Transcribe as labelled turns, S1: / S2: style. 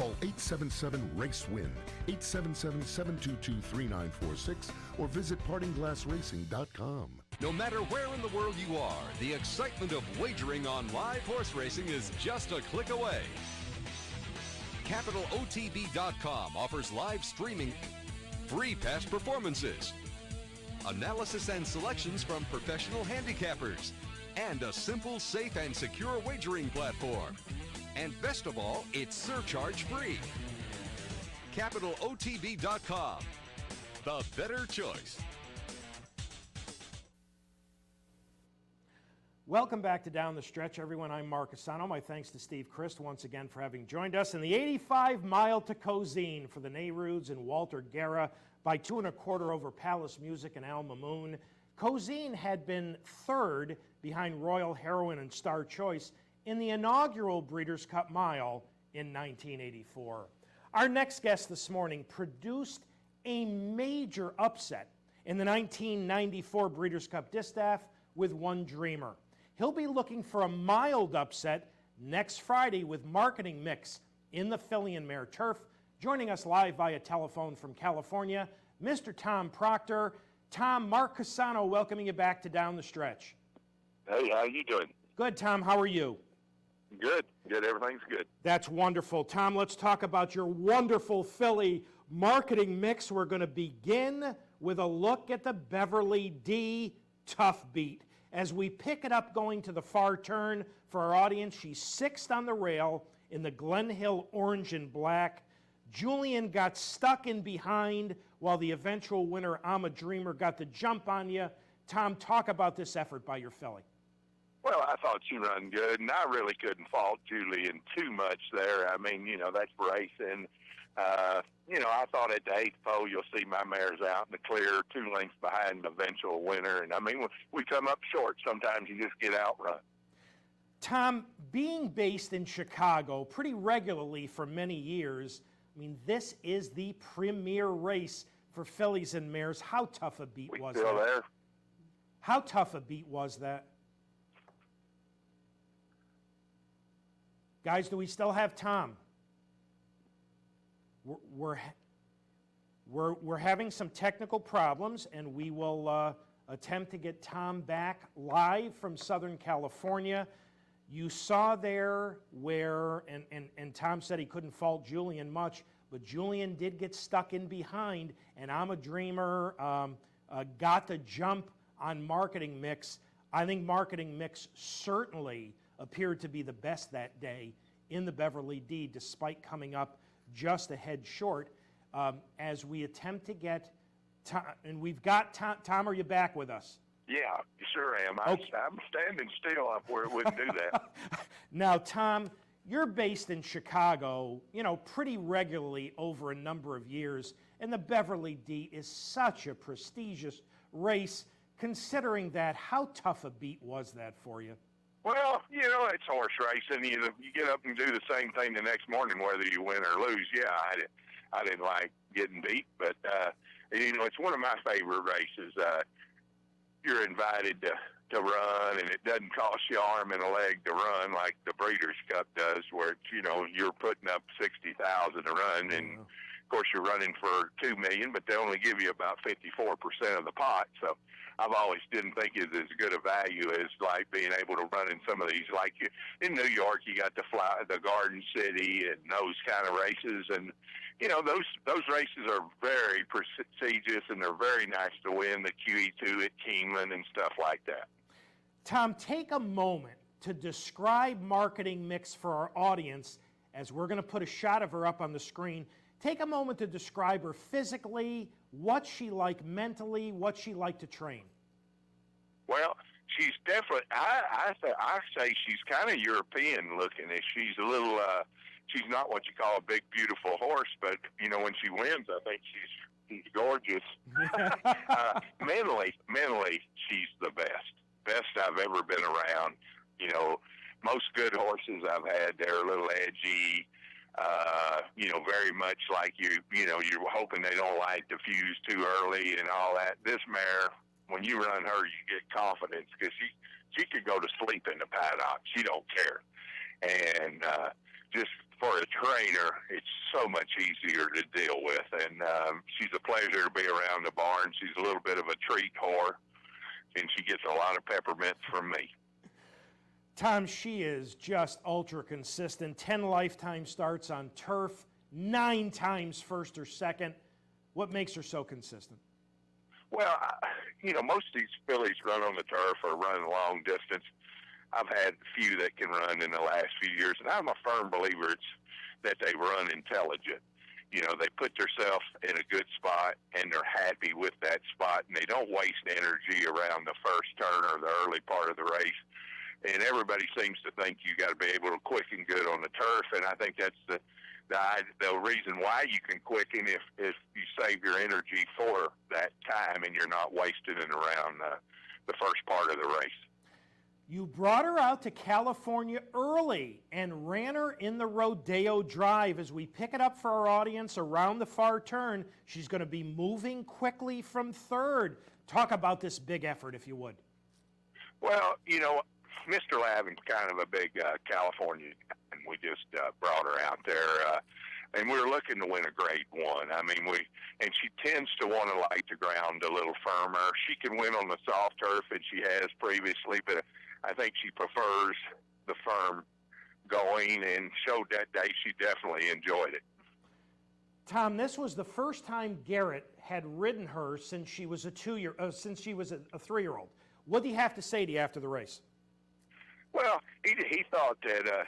S1: Call 877-RACE-WIN, 877-722-3946, or visit partingglassracing.com.
S2: No matter where in the world you are, the excitement of wagering on live horse racing is just a click away. CapitalOTB.com offers live streaming, free past performances, analysis and selections from professional handicappers, and a simple, safe, and secure wagering platform. And best of all, it's surcharge-free. CapitalOTB.com, the better choice.
S3: Welcome back to Down the Stretch, everyone. I'm Mark Asano. My thanks to Steve Christ once again for having joined us in the 85-mile to Cozine for the Nehruds and Walter Guerra by 2 1/4 over Palace Music and Al Mamoon. Cozine had been third behind Royal Heroine and Star Choice in the inaugural Breeders' Cup Mile in 1984. Our next guest this morning produced a major upset in the 1994 Breeders' Cup Distaff with One Dreamer. He'll be looking for a mild upset next Friday with Marketing Mix in the filly and mare turf. Joining us live via telephone from California, Mr. Tom Proctor. Tom, Mark Casano welcoming you back to Down the Stretch.
S4: Hey, how you doing?
S3: Good, Tom. How are you?
S4: Good. Everything's good.
S3: That's wonderful. Tom, let's talk about your wonderful filly Marketing Mix. We're going to begin with a look at the Beverly D Tough Beat. As we pick it up going to the far turn for our audience, she's sixth on the rail in the Glen Hill Orange and Black. Julian got stuck in behind while the eventual winner, I'm a Dreamer, got the jump on you. Tom, talk about this effort by your filly.
S4: Well, I thought she run good, and I really couldn't fault Julian too much there. I mean, that's racing. I thought at the 8th pole you'll see my mares out in the clear, 2 lengths behind the eventual winner. And, I mean, we come up short. Sometimes you just get outrun.
S3: Tom, being based in Chicago pretty regularly for many years, I mean, this is the premier race for fillies and mares. How tough a beat was that?
S4: Still there?
S3: How tough a beat was that? Guys, do we still have Tom? We're having some technical problems, and we will attempt to get Tom back live from Southern California. You saw there where, and Tom said he couldn't fault Julian much, but Julian did get stuck in behind, and I'm a Dreamer got the jump on Marketing Mix. I think Marketing Mix certainly appeared to be the best that day in the Beverly D, despite coming up just a head short. As we attempt to get Tom, and we've got Tom. Tom, are you back with us?
S4: Yeah, you sure am.
S3: Okay.
S4: I'm standing still up where it wouldn't do that.
S3: Now, Tom, you're based in Chicago, pretty regularly over a number of years, and the Beverly D is such a prestigious race. Considering that, how tough a beat was that for you?
S4: Well, it's horse racing. You get up and do the same thing the next morning, whether you win or lose. Yeah, I didn't like getting beat, but it's one of my favorite races. You're invited to run, and it doesn't cost you an arm and a leg to run like the Breeders' Cup does, where it's, you're putting up $60,000 to run, and of course you're running for $2 million, but they only give you about 54% of the pot. So I've always didn't think it's as good a value as like being able to run in some of these. Like in New York, you got the Garden City and those kind of races, and those races are very prestigious and they're very nice to win. The QE2 at Keeneland and stuff like that.
S3: Tom, take a moment to describe Marketing Mix for our audience, as we're going to put a shot of her up on the screen. Take a moment to describe her physically, what she like mentally, what she like to train.
S4: Well, she's definitely, I say she's kind of European looking. She's a little, she's not what you call a big, beautiful horse, but, when she wins, I think she's gorgeous. Mentally, she's the best I've ever been around. Most good horses I've had, they're a little edgy, very much like you're hoping they don't light the fuse too early and all that. This mare, when you run her, you get confidence because she could go to sleep in the paddock. She don't care. And just for a trainer, it's so much easier to deal with. And she's a pleasure to be around the barn. She's a little bit of a treat whore, and she gets a lot of peppermints from me.
S3: Tom, she is just ultra consistent. 10 lifetime starts on turf, 9 times first or second. What makes her so consistent?
S4: Well, most of these fillies run on the turf or run long distance. I've had a few that can run in the last few years, and I'm a firm believer that they run intelligent. They put themselves in a good spot, and they're happy with that spot, and they don't waste energy around the first turn or the early part of the race. And everybody seems to think you got to be able to quicken good on the turf, and I think that's the reason why you can quicken if you save your energy for that time and you're not wasting it around the first part of the race.
S3: You brought her out to California early and ran her in the Rodeo Drive. As we pick it up for our audience around the far turn, she's going to be moving quickly from third. Talk about this big effort, if you would.
S4: Well, Mr. Lavin's kind of a big California, and we just brought her out there, and we were looking to win a Grade 1. And she tends to want to like the ground a little firmer. She can win on the soft turf, and she has previously, but I think she prefers the firm going, and showed that day she definitely enjoyed it.
S3: Tom, this was the first time Garrett had ridden her since she was a 3-year-old. What do you have to say to you after the race?
S4: Well, he thought that